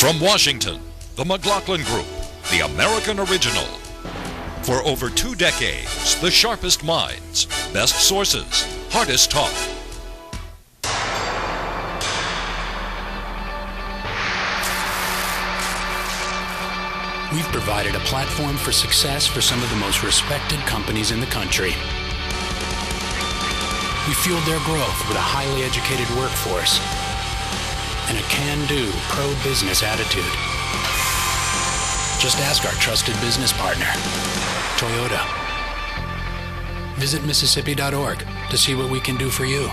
From Washington, the McLaughlin Group, the American original. For over 2 decades, the sharpest minds, best sources, hardest talk. We've provided a platform for success for some of the most respected companies in the country. We fueled their growth with a highly educated workforce and a can-do, pro-business attitude. Just ask our trusted business partner, Toyota. Visit Mississippi.org to see what we can do for you.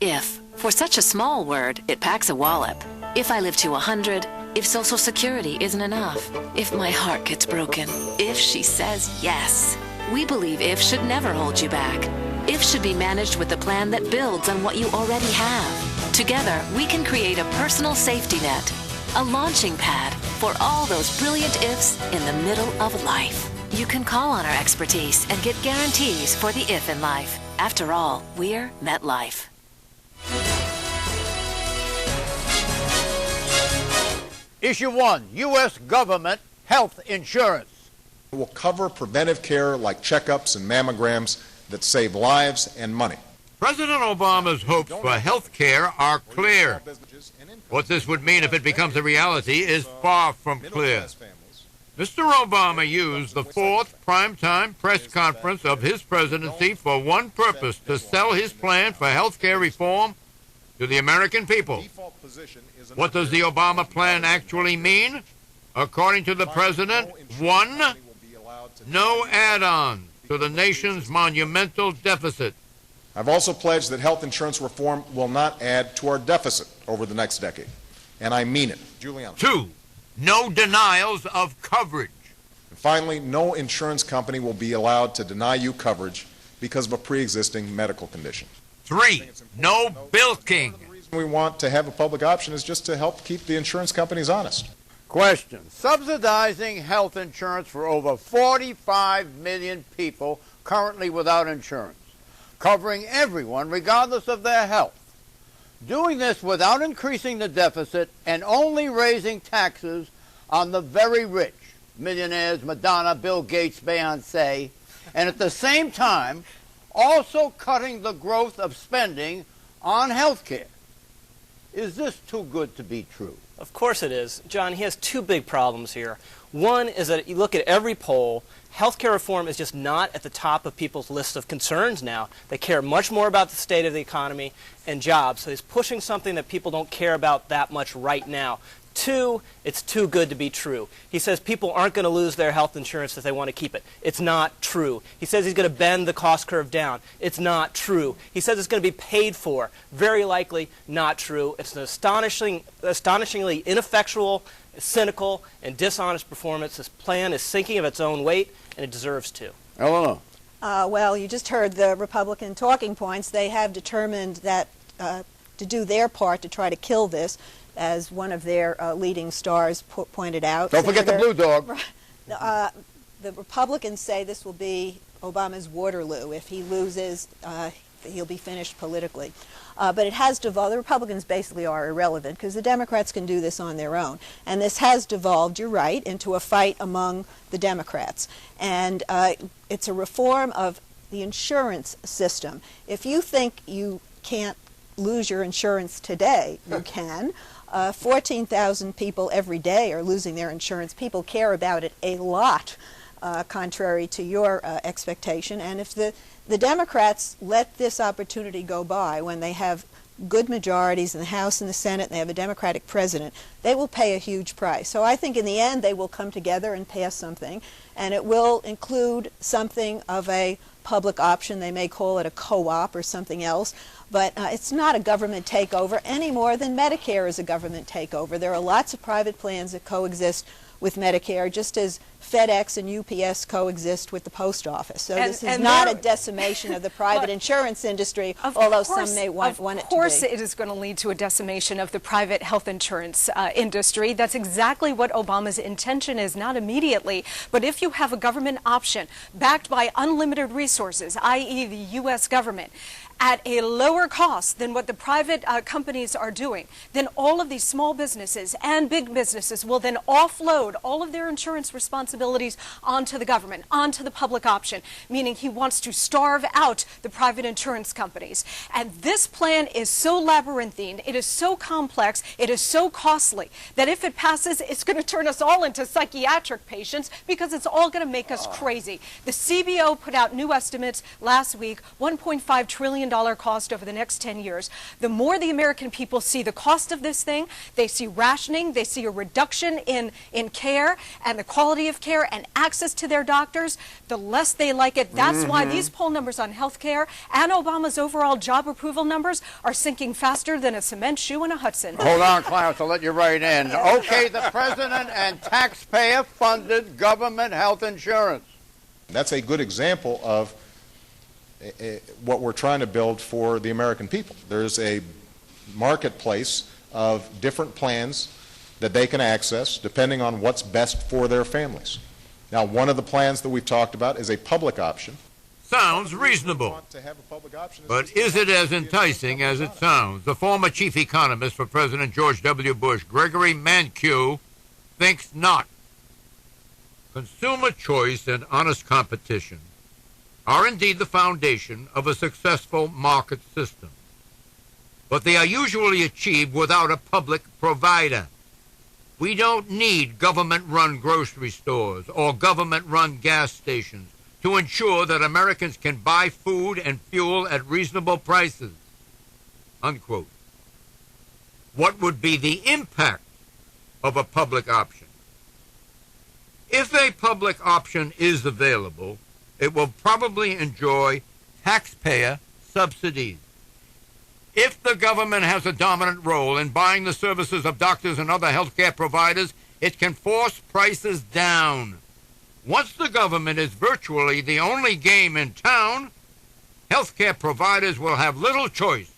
If, for such a small word, it packs a wallop. If I live to 100, if Social Security isn't enough, if my heart gets broken, if she says yes. We believe IF should never hold you back. IF should be managed with a plan that builds on what you already have. Together, we can create a personal safety net, a launching pad for all those brilliant ifs in the middle of life. You can call on our expertise and get guarantees for the if in life. After all, we're MetLife. Issue 1, U.S. government health insurance. It will cover preventive care like checkups and mammograms that save lives and money. President Obama's hopes for health care are clear. What this would mean if it becomes a reality is far from clear. Mr. Obama used the 4th primetime press conference of his presidency for one purpose: to sell his plan for health care reform to the American people. What does the Obama plan actually mean? According to the president, 1, no add-on to the nation's monumental deficit. I've also pledged that health insurance reform will not add to our deficit over the next decade, and I mean it. Giuliano. 2, no denials of coverage. And finally, no insurance company will be allowed to deny you coverage because of a pre-existing medical condition. 3, no bilking. The reason we want to have a public option is just to help keep the insurance companies honest. Question. Subsidizing health insurance for over 45 million people currently without insurance, covering everyone regardless of their health. Doing this without increasing the deficit and only raising taxes on the very rich, millionaires, Madonna, Bill Gates, Beyonce, and at the same time also cutting the growth of spending on health care. Is this too good to be true? Of course it is. John, he has 2 big problems here. One is that you look at every poll, healthcare reform is just not at the top of people's list of concerns now. They care much more about the state of the economy and jobs. So he's pushing something that people don't care about that much right now. 2, it's too good to be true. He says people aren't going to lose their health insurance if they want to keep it. It's not true. He says he's going to bend the cost curve down. It's not true. He says it's going to be paid for. Very likely not true. It's an astonishingly ineffectual, cynical, and dishonest performance. This plan is sinking of its own weight, and it deserves to. Eleanor. Well, you just heard the Republican talking points. They have determined that to do their part to try to kill this, as one of their leading stars pointed out. Don't forget the blue dog. The Republicans say this will be Obama's Waterloo. If he loses, he'll be finished politically. But it has devolved. The Republicans basically are irrelevant because the Democrats can do this on their own. And this has devolved, you're right, into a fight among the Democrats. And it's a reform of the insurance system. If you think you can't lose your insurance today, you can. 14,000 people every day are losing their insurance. People care about it a lot, contrary to your expectation. And if the Democrats let this opportunity go by when they have good majorities in the House and the Senate and they have a Democratic president, they will pay a huge price. So I think in the end they will come together and pass something, and it will include something of a public option. They may call it a co-op or something else. But it's not a government takeover any more than Medicare is a government takeover. There are lots of private plans that coexist with Medicare, just as FedEx and UPS coexist with the post office. So this is not a decimation of the private insurance industry, although some may want it to be. Of course it is going to lead to a decimation of the private health insurance industry. That's exactly what Obama's intention is, not immediately. But if you have a government option backed by unlimited resources, i.e. the U.S. government, at a lower cost than what the private companies are doing, then all of these small businesses and big businesses will then offload all of their insurance responsibilities onto the government, onto the public option, meaning he wants to starve out the private insurance companies. And this plan is so labyrinthine, it is so complex, it is so costly that if it passes, it's going to turn us all into psychiatric patients because it's all going to make us crazy. The CBO put out new estimates last week, $1.5 trillion cost over the next 10 years. The more the American people see the cost of this thing, they see rationing, they see a reduction in care and the quality of care and access to their doctors, the less they like it. That's why these poll numbers on health care and Obama's overall job approval numbers are sinking faster than a cement shoe in a Hudson. Hold on, Clarence, I'll let you right in. Okay, the president and taxpayer-funded government health insurance. That's a good example of what we're trying to build for the American people. There's a marketplace of different plans that they can access depending on what's best for their families. Now, one of the plans that we've talked about is a public option. Sounds reasonable. But is it as enticing as it sounds? The former chief economist for President George W. Bush, Gregory Mankiw, thinks not. Consumer choice and honest competition are indeed the foundation of a successful market system. But they are usually achieved without a public provider. We don't need government-run grocery stores or government-run gas stations to ensure that Americans can buy food and fuel at reasonable prices. Unquote. What would be the impact of a public option? If a public option is available, it will probably enjoy taxpayer subsidies. If the government has a dominant role in buying the services of doctors and other healthcare providers, it can force prices down. Once the government is virtually the only game in town, healthcare providers will have little choice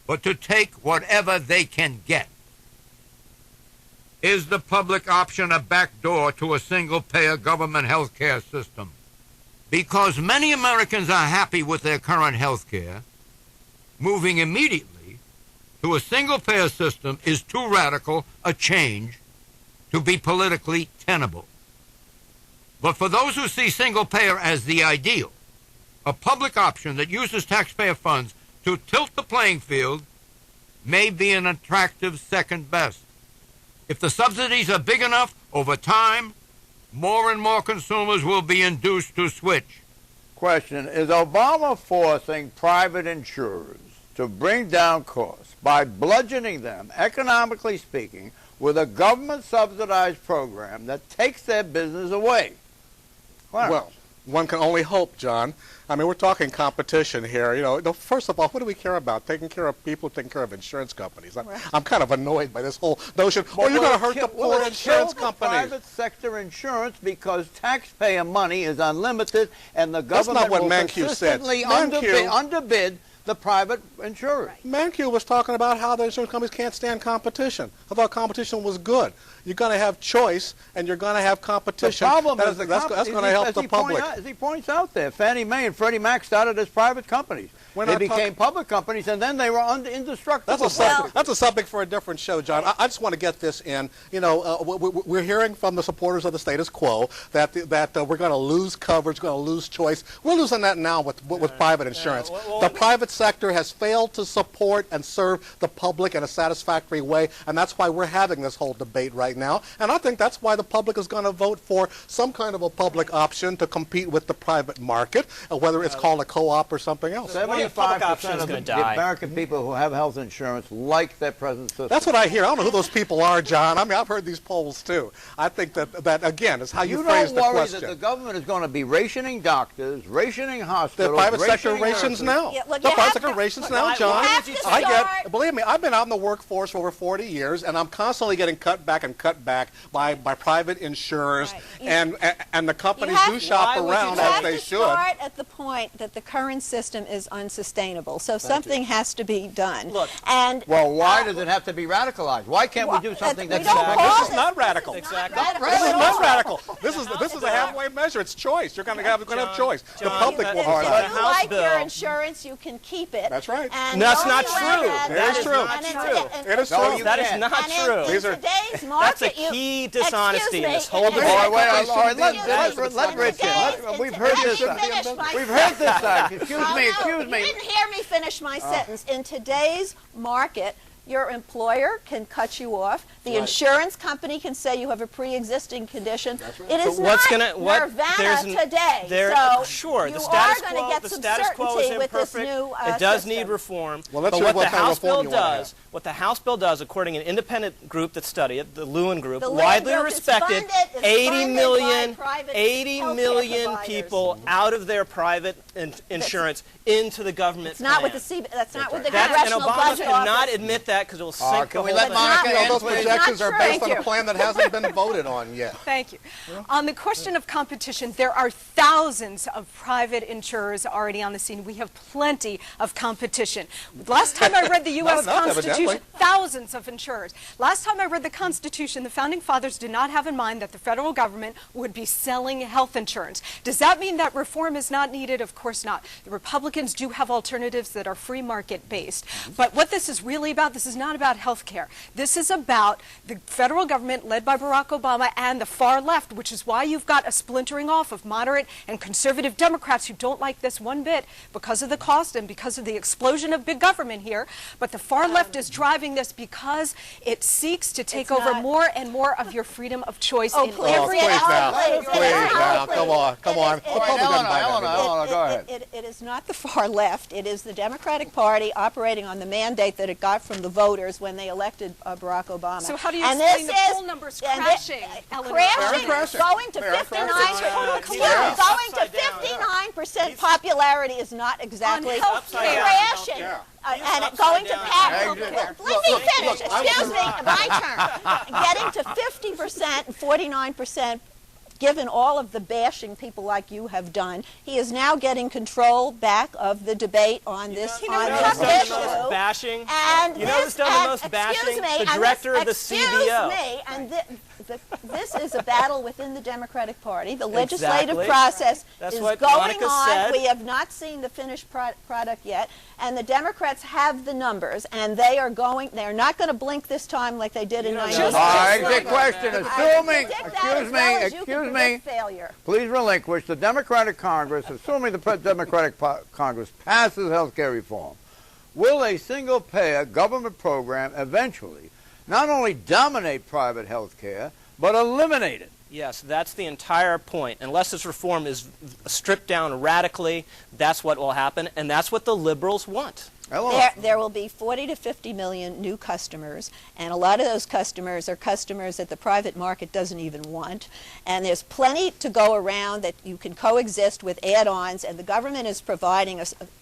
but to take whatever they can get. Is the public option a backdoor to a single-payer government healthcare system? Because many Americans are happy with their current healthcare, moving immediately to a single-payer system is too radical a change to be politically tenable. But for those who see single-payer as the ideal, a public option that uses taxpayer funds to tilt the playing field may be an attractive second best. If the subsidies are big enough, over time, more and more consumers will be induced to switch. Question, is Obama forcing private insurers to bring down costs by bludgeoning them, economically speaking, with a government-subsidized program that takes their business away? Well, one can only hope, John. I mean, we're talking competition here. You know, first of all, what do we care about? Taking care of people, taking care of insurance companies. I'm kind of annoyed by this whole notion. Well, you're going to hurt the poor insurance companies. Private sector insurance because taxpayer money is unlimited, and the government will consistently underbid the private insurers. Mankiw was talking about how the insurance companies can't stand competition. I thought competition was good. You're going to have choice, and you're going to have competition. The problem is that's going to help the public. As he points out there, Fannie Mae and Freddie Mac started as private companies. They became public companies, and then they were indestructible. That's a subject for a different show, John. I just want to get this in. You know, we're hearing from the supporters of the status quo that we're going to lose coverage, going to lose choice. We're losing that now with private insurance. The private sector has failed to support and serve the public in a satisfactory way, and that's why we're having this whole debate right now. And I think that's why the public is going to vote for some kind of a public option to compete with the private market, whether it's called a co-op or something else. 75% of the American people who have health insurance like their present system. That's what I hear. I don't know who those people are, John. I mean, I've heard these polls too. I think that again, is how you phrase the question. You don't worry that the government is going to be rationing doctors, rationing hospitals, the private sector rations now. Yeah, look, the private sector rations now, John. Believe me, I've been out in the workforce for over 40 years, and I'm constantly getting cut back by private insurers, and the companies do shop around as they should. You have to start at the point that the current system is unsustainable. So something has to be done. Look, and well, why does it have to be radicalized? Why can't we do something that's This is not radical. Exactly. This is not radical. This is a halfway measure. It's choice. You're going to have choice. The public will If you like your insurance, you can keep it. That's right. And That's the not only way true. that- That is not and true. It is No, true. you That is can't. not And true. in These are- today's market, That's a key dishonesty in this whole and- debate. All right, and- all right, excuse me, let Rich in. in We've today's- heard let this me side. finish my We've heard this sentence. side. Excuse Oh, me, no, excuse me. You didn't hear me finish my sentence. In today's market, your employer can cut you off. The insurance company can say you have a pre-existing condition. It is What's not gonna- what- Nirvana there's n- today. there- so sure, you the status are going quo- to get the some status quo is certainty with this imperfect. new It does system. need reform. Well, let's but hear what what the kind of House bill reform you wanna does, what the House bill does, according to an independent group that studied it, the Lewin Group, The Lewin widely Group is respected, funded 80 by million, private 80 healthcare million providers. people out of their private insurance into the government It's not plan. with the that's not with the That's, and Congressional Obama Budget cannot Office. admit that because it will sink the can we whole let thing. Monica You know, those Please. projections are Not based true. on a plan that hasn't been voted on yet. Thank you. On the question of competition, there are thousands of private insurers already on the scene. We have plenty of competition. Last time I read the U.S. enough, Constitution, evidently. thousands of insurers. Last time I read the Constitution, the Founding Fathers did not have in mind that the federal government would be selling health insurance. Does that mean that reform is not needed? Of course not. The Republicans do have alternatives that are free market based. But what this is really about, this is not about health care. This is about the federal government led by Barack Obama and the far left, which is why you've got a splintering off of moderate and conservative Democrats who don't like this one bit because of the cost and because of the explosion of big government here. But the far left is driving this because it seeks to take over more and more of your freedom of choice in please. every Please Please, now. please, Please now. please. Come on. Come on. It is- The public doesn't buy that Eleanor, anymore. Eleanor, go ahead. It is not the far left. It is the Democratic Party operating on the mandate that it got from the voters when they elected Barack Obama. So how do you And explain this the is- poll numbers and crashing, Eleanor? crashing, going to They are 59. crashing. Excuse me, Yeah. going to Upside down. 59% popularity is not exactly On health care. crashing. Yeah. And upside going to down. pass. Look, Let me finish. look, I Excuse was- me, my turn. Getting to 50% and 49%. Given all of the bashing people like you have done, he is now getting control back of the debate on this You know who's health done the issue. most bashing? And You know who's this- done the and most bashing? excuse me, The and director of the excuse CBO. me, and this is a battle within the Democratic Party. The legislative Exactly. process That's is what going Monica on. said. We have not seen the finished product yet, and the Democrats have the numbers, and they are not going to blink this time like they did in don't know. 1996. All right, good question. Assuming, Excuse excuse me, failure. please relinquish the Democratic Congress, assuming the Democratic Congress passes health care reform, will a single-payer government program eventually not only dominate private health care, but eliminate it? Yes, that's the entire point. Unless this reform is stripped down radically, that's what will happen, and that's what the liberals want. There will be 40 to 50 million new customers, and a lot of those customers are customers that the private market doesn't even want. And there's plenty to go around that you can coexist with add-ons, and the government is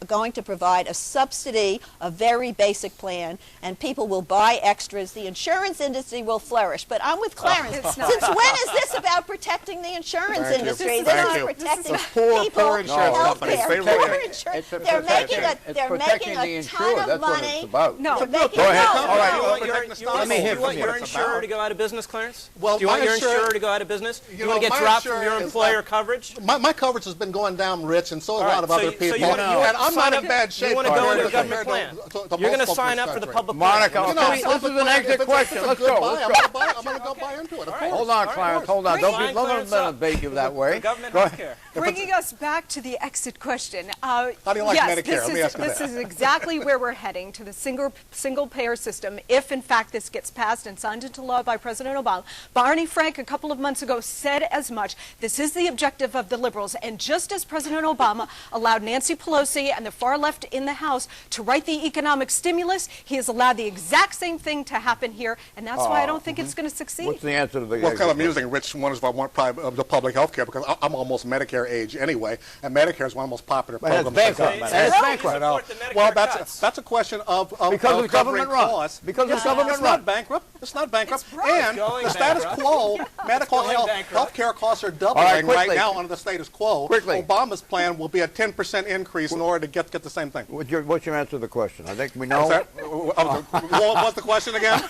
going to provide a subsidy, a very basic plan, and people will buy extras. The insurance industry will flourish. But I'm with Clarence. It's not. Since when is this about protecting the insurance Thank you. industry? Thank This is you. protecting poor people, insurance companies. healthcare, They poor really- insurance. It's They're making protecting the a insured. ton of That's what money. it's about. No. They're making Go ahead. no, All right. no. You want your, protecting the you want, stock. Let me you hear want from your you. It's insurer about- to go out of business, Clarence? Well, Do you want my your insurer- insurer to go out of business? Do you know, want to get my dropped from insurer your is employer not- coverage? My coverage has been going down, Rich, and so a All lot right, of so other you- so you people. wanna- you and I'm sign not up- in bad shape. You want to go into a compared government plan. to You're going to most sign folks up for the country. public Monica, plan. You know, okay, if this it's is a an good- exit if it's a question. good Let's buy, go. I'm Let's gonna go. buy- I'm going to go buy into it. Of course. Hold on, Clarence. Hold on. Don't Sign Clarence up. debate you that way. For government Go health ahead. care. Bringing us back to the exit question. How do you like yes, Medicare? Let me ask you this that. is exactly where we're heading, to the single payer system, if in fact this gets passed and signed into law by President Obama. Barney Frank a couple of months ago said as much. This is the objective of the liberals. And just as President Obama allowed Nancy Pelosi and the far left in the House to write the economic stimulus, he has allowed the exact same thing to happen here. And that's why I don't think it's going to succeed. What's the answer to the Well, it's kind of exit amusing. Rich wonders if I want the public health care because I'm almost Medicare age anyway, and Medicare is one of the most popular But it's programs. bankrupt, man. It's bankrupt. You know. Support the Medicare Well, cuts. that's a question of Because it's covering government run. costs. Because it's government It's run. not bankrupt. It's not bankrupt. It's broke. And Going the status bankrupt. quo, medical going bankrupt. health care costs are All doubling right, quickly. right now under the status quo. Quickly. Obama's plan will be a 10% increase in order to get the same thing. What's your answer to the question? I think we Is know. that, what's the question again?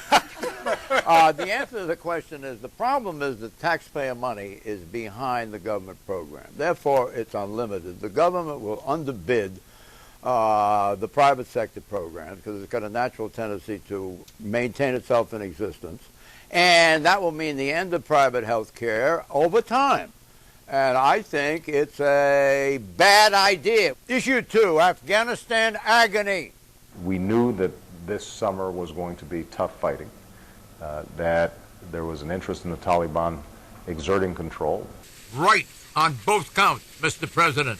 The answer to the question is the problem is that taxpayer money is behind the government program. Therefore, it's unlimited. The government will underbid the private sector programs, because it's got a natural tendency to maintain itself in existence. And that will mean the end of private health care over time. And I think it's a bad idea. Issue 2, Afghanistan agony. We knew that this summer was going to be tough fighting, that there was an interest in the Taliban exerting control. Right on both counts, Mr. President.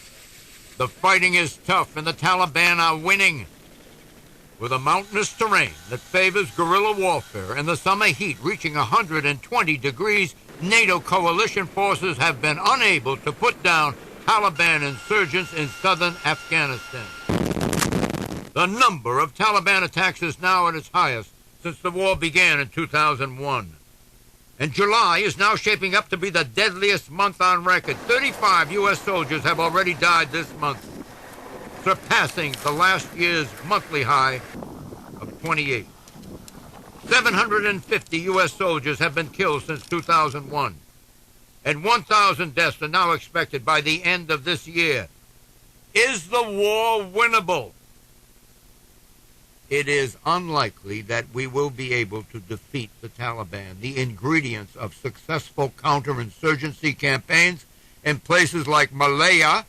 The fighting is tough and the Taliban are winning. With a mountainous terrain that favors guerrilla warfare and the summer heat reaching 120 degrees, NATO coalition forces have been unable to put down Taliban insurgents in southern Afghanistan. The number of Taliban attacks is now at its highest since the war began in 2001. And July is now shaping up to be the deadliest month on record. 35 U.S. soldiers have already died this month, surpassing the last year's monthly high of 28. 750 U.S. soldiers have been killed since 2001, and 1,000 deaths are now expected by the end of this year. Is the war winnable? It is unlikely that we will be able to defeat the Taliban. The ingredients of successful counterinsurgency campaigns in places like Malaya,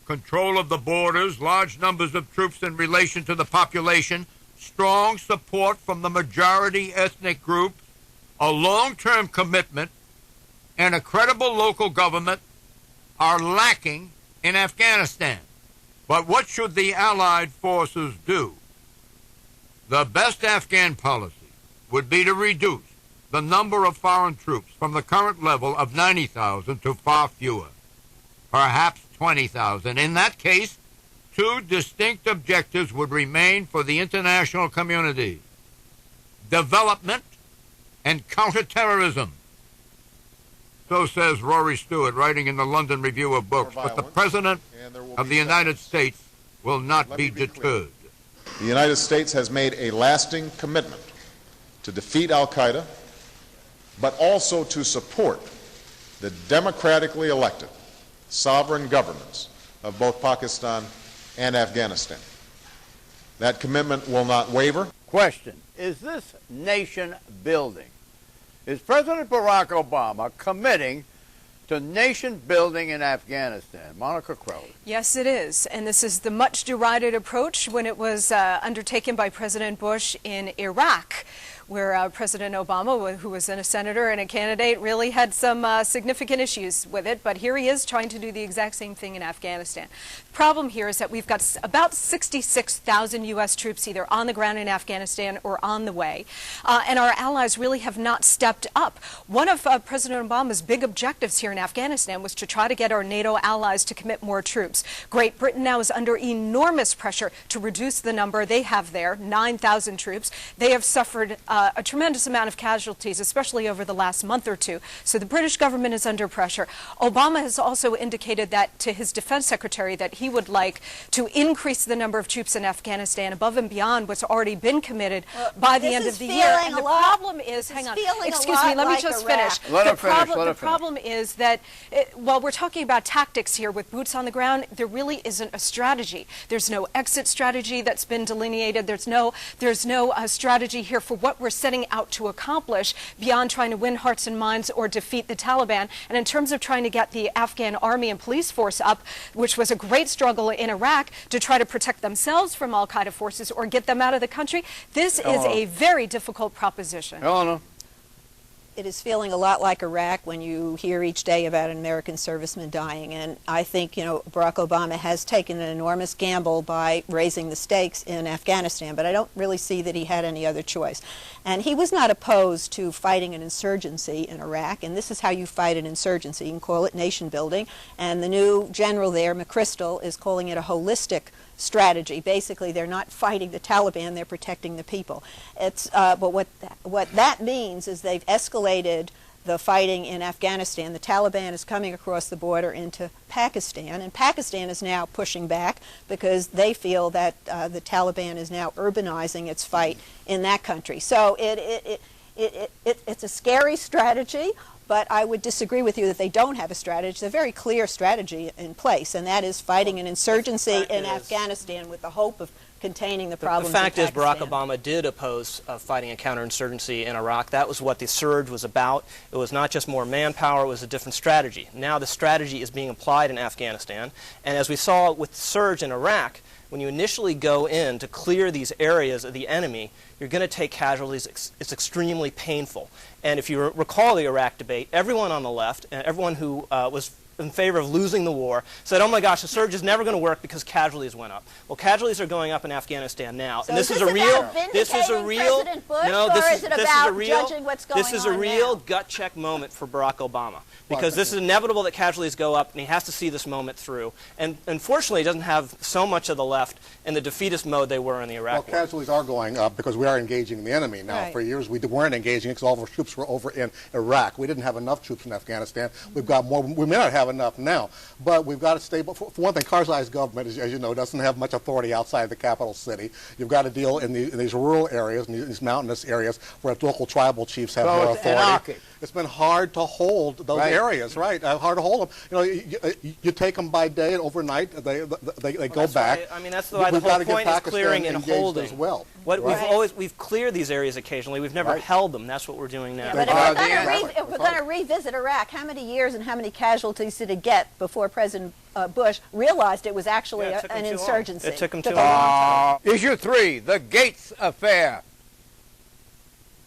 control of the borders, large numbers of troops in relation to the population, strong support from the majority ethnic groups, a long-term commitment, and a credible local government are lacking in Afghanistan. But what should the Allied forces do? The best Afghan policy would be to reduce the number of foreign troops from the current level of 90,000 to far fewer, perhaps 20,000. In that case, two distinct objectives would remain for the international community: development and counterterrorism. So says Rory Stewart, writing in the London Review of Books. But the President of the United States will not be deterred. The United States has made a lasting commitment to defeat al-Qaeda, but also to support the democratically elected sovereign governments of both Pakistan and Afghanistan. That commitment will not waver. Question, is this nation building? Is President Barack Obama committing to nation building in Afghanistan? Monica Crowley. Yes, it is. And this is the much derided approach when it was undertaken by President Bush in Iraq, where President Obama, who was then a senator and a candidate, really had some significant issues with it. But here he is trying to do the exact same thing in Afghanistan. The problem here is that we've got about 66,000 U.S. troops either on the ground in Afghanistan or on the way. And our allies really have not stepped up. One of President Obama's big objectives here in Afghanistan was to try to get our NATO allies to commit more troops. Great Britain now is under enormous pressure to reduce the number they have there, 9,000 troops. They have suffered a tremendous amount of casualties, especially over the last month or two. So the British government is under pressure. Obama has also indicated that to his defense secretary that he would like to increase the number of troops in Afghanistan above and beyond what's already been committed by the end of the year. And the problem is, hang on, excuse me, let me just finish. The problem is that while we're talking about tactics here with boots on the ground, there really isn't a strategy. There's no exit strategy that's been delineated. There's no strategy here for what we're setting out to accomplish beyond trying to win hearts and minds or defeat the Taliban. And in terms of trying to get the Afghan army and police force up, which was a great struggle in Iraq to try to protect themselves from al-Qaeda forces or get them out of the country, this is a very difficult proposition. Eleanor. It is feeling a lot like Iraq when you hear each day about an American serviceman dying. And I think, Barack Obama has taken an enormous gamble by raising the stakes in Afghanistan, but I don't really see that he had any other choice. And he was not opposed to fighting an insurgency in Iraq, and this is how you fight an insurgency. You can call it nation building, and the new general there, McChrystal, is calling it a holistic strategy. Basically, they're not fighting the Taliban, they're protecting the people. But what that means is they've escalated the fighting in Afghanistan. The Taliban is coming across the border into Pakistan, and Pakistan is now pushing back because they feel that the Taliban is now urbanizing its fight in that country. So it's a scary strategy, But I would disagree with you that they don't have a strategy. It's a very clear strategy in place, and that is fighting an insurgency in Afghanistan with the hope of containing the problems. The fact in is Barack Pakistan. Obama did oppose fighting a counterinsurgency in Iraq. That was what the surge was about. It was not just more manpower, it was a different strategy. Now the strategy is being applied in Afghanistan, and as we saw with the surge in Iraq, when you initially go in to clear these areas of the enemy, you're going to take casualties. It's extremely painful. And if you recall the Iraq debate, everyone on the left, and everyone who was in favor of losing the war, said, oh my gosh, the surge is never going to work because casualties went up. Well, casualties are going up in Afghanistan now. So and this is is a real, President Bush, or is it about judging what's going on This is a real now? gut check moment for Barack Obama. Because this is inevitable that casualties go up, and he has to see this moment through. And unfortunately, he doesn't have so much of the left in the defeatist mode they were in the Iraq war. Well, casualties are going up because we are engaging the enemy now. Right. For years, we weren't engaging because all of our troops were over in Iraq. We didn't have enough troops in Afghanistan. We've got more. We may not have enough now, but we've got to stay. For one thing, Karzai's government, as you know, doesn't have much authority outside the capital city. You've got to deal in these rural areas, in these mountainous areas, where local tribal chiefs have more authority. Anarchic. It's been hard to hold those areas, right? Hard to hold them. You know, you take them by day and overnight. They go back. I mean, that's why the whole point is clearing and holding. As well. What we've cleared these areas occasionally. We've never held them. That's what we're doing now. Yeah, but if we're going to revisit Iraq, how many years and how many casualties did it get before President Bush realized it was actually an insurgency? It took him too long. Issue 3, the Gates affair.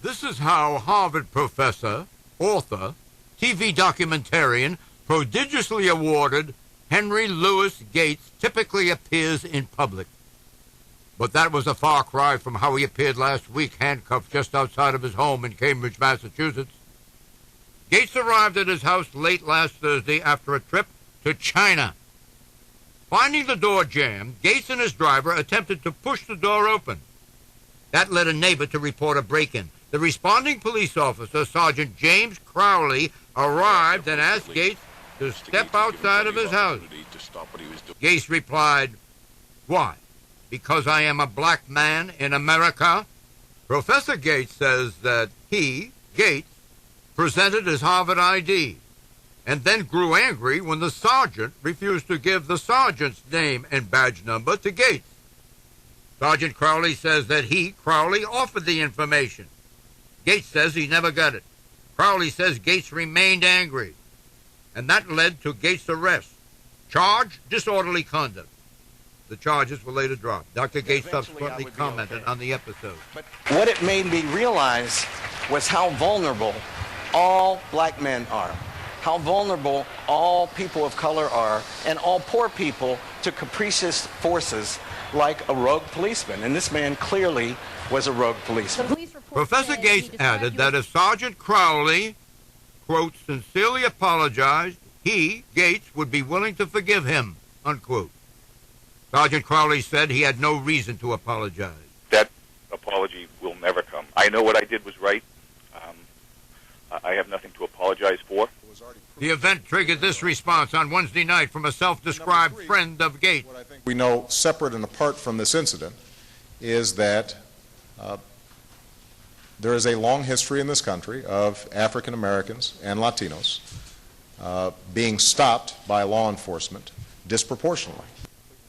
This is how Harvard professor, author, TV documentarian, prodigiously awarded Henry Louis Gates typically appears in public. But that was a far cry from how he appeared last week, handcuffed just outside of his home in Cambridge, Massachusetts. Gates arrived at his house late last Thursday after a trip to China. Finding the door jammed, Gates and his driver attempted to push the door open. That led a neighbor to report a break-in. The responding police officer, Sergeant James Crowley, arrived and asked Gates to step outside of his house. Gates replied, "Why? Because I am a black man in America?" Professor Gates says that he, Gates, presented his Harvard ID and then grew angry when the sergeant refused to give the sergeant's name and badge number to Gates. Sergeant Crowley says that he, Crowley, offered the information. Gates says he never got it. Crowley says Gates remained angry, and that led to Gates' arrest. Charge, disorderly conduct. The charges were later dropped. Dr. Gates subsequently commented on the episode. What it made me realize was how vulnerable all black men are, how vulnerable all people of color are, and all poor people to capricious forces like a rogue policeman. And this man clearly was a rogue policeman. Professor Gates added that if Sergeant Crowley, quote, sincerely apologized, he, Gates, would be willing to forgive him, unquote. Sergeant Crowley said he had no reason to apologize. That apology will never come. I know what I did was right. I have nothing to apologize for. The event triggered this response on Wednesday night from a self-described friend of Gates. What I think we know, separate and apart from this incident, is that there is a long history in this country of African Americans and Latinos being stopped by law enforcement disproportionately.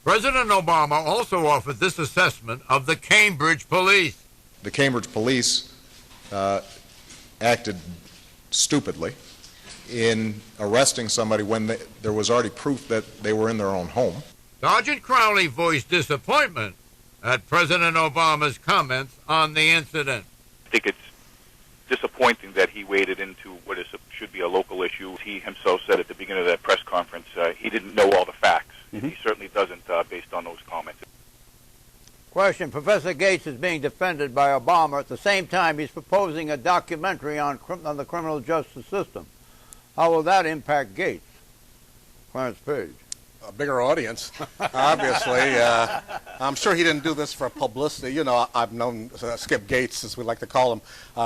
President Obama also offered this assessment of the Cambridge police. The Cambridge police acted stupidly in arresting somebody when there was already proof that they were in their own home. Sergeant Crowley voiced disappointment at President Obama's comments on the incident. I think it's disappointing that he waded into what should be a local issue. He himself said at the beginning of that press conference he didn't know all the facts. Mm-hmm. He certainly doesn't based on those comments. Question. Professor Gates is being defended by Obama. At the same time, he's proposing a documentary on the criminal justice system. How will that impact Gates? Clarence Page. a bigger audience, obviously. I'm sure he didn't do this for publicity. You know, I've known Skip Gates, as we like to call him,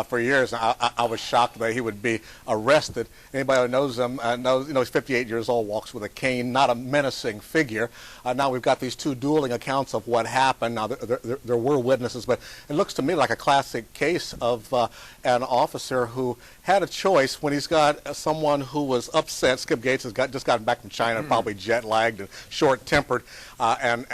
for years. I was shocked that he would be arrested. Anybody who knows him knows, you know, he's 58 years old, walks with a cane, not a menacing figure. Now we've got these two dueling accounts of what happened. Now there were witnesses, but it looks to me like a classic case of an officer who had a choice when he's got someone who was upset. Skip Gates has just gotten back from China, probably jet-lagged and short-tempered, and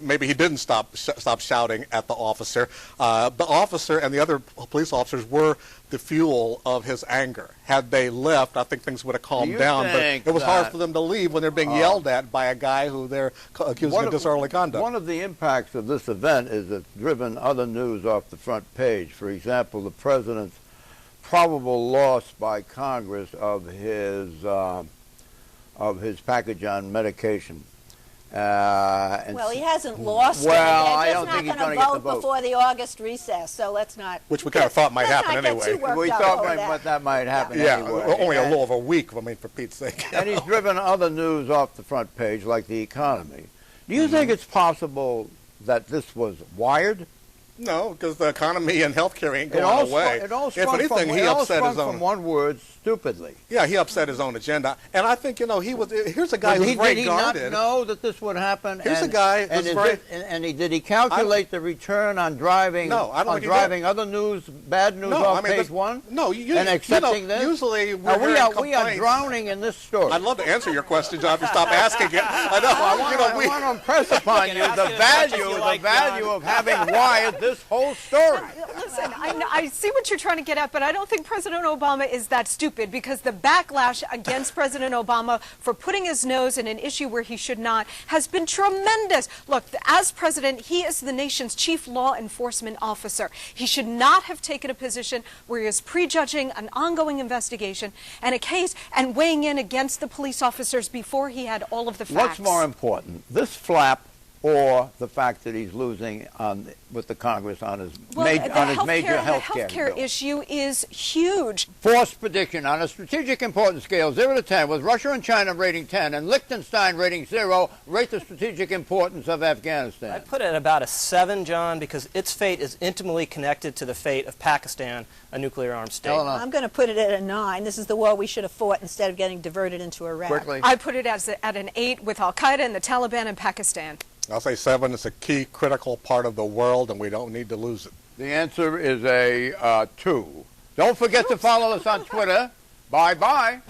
maybe he didn't stop shouting at the officer. The officer and the other police officers were the fuel of his anger. Had they left, I think things would have calmed down, but it was hard for them to leave when they're being yelled at by a guy who they're accusing of disorderly conduct. One of the impacts of this event is it's driven other news off the front page. For example, the president's probable loss by Congress of his package on medication. Well, he hasn't lost it. Well, I They're don't just think not he's going to going get to the vote vote before the August recess, so let's not. Which we kind of thought might happen anyway. We thought that might happen anyway. Only a little over a week, I mean, for Pete's sake. And he's driven other news off the front page, like the economy. Do you think it's possible that this was wired? No, because the economy and healthcare ain't going away. If anything, he upset his own. From one word, stupidly. Yeah, he upset his own agenda, and I think here's a guy who's very guarded. Did he not know that this would happen? Here's a guy who's very. Did he calculate the return on driving? No, I don't think driving other news, bad news off page one. No, and accepting this. Usually we are drowning in this story. I'd love to answer your question, John. If you stop asking it, I know. I want to impress upon you the value of having wired this whole story. Listen, I see what you're trying to get at, but I don't think President Obama is that stupid, because the backlash against President Obama for putting his nose in an issue where he should not has been tremendous. Look, as president, he is the nation's chief law enforcement officer. He should not have taken a position where he is prejudging an ongoing investigation and a case and weighing in against the police officers before he had all of the facts. What's more important, this flap or the fact that he's losing with the Congress on his major health care bill? Issue is huge. Forced prediction on a strategic importance scale 0 to 10, with Russia and China rating 10 and Liechtenstein rating 0, rate the strategic importance of Afghanistan. I put it at about a 7, John, because its fate is intimately connected to the fate of Pakistan, a nuclear-armed state. I'm going to put it at a 9. This is the war we should have fought instead of getting diverted into Iraq. Quickly. I put it at an 8 with Al-Qaeda and the Taliban in Pakistan. I'll say 7. It's a key, critical part of the world, and we don't need to lose it. The answer is a 2. Don't forget to follow us on Twitter. Bye-bye.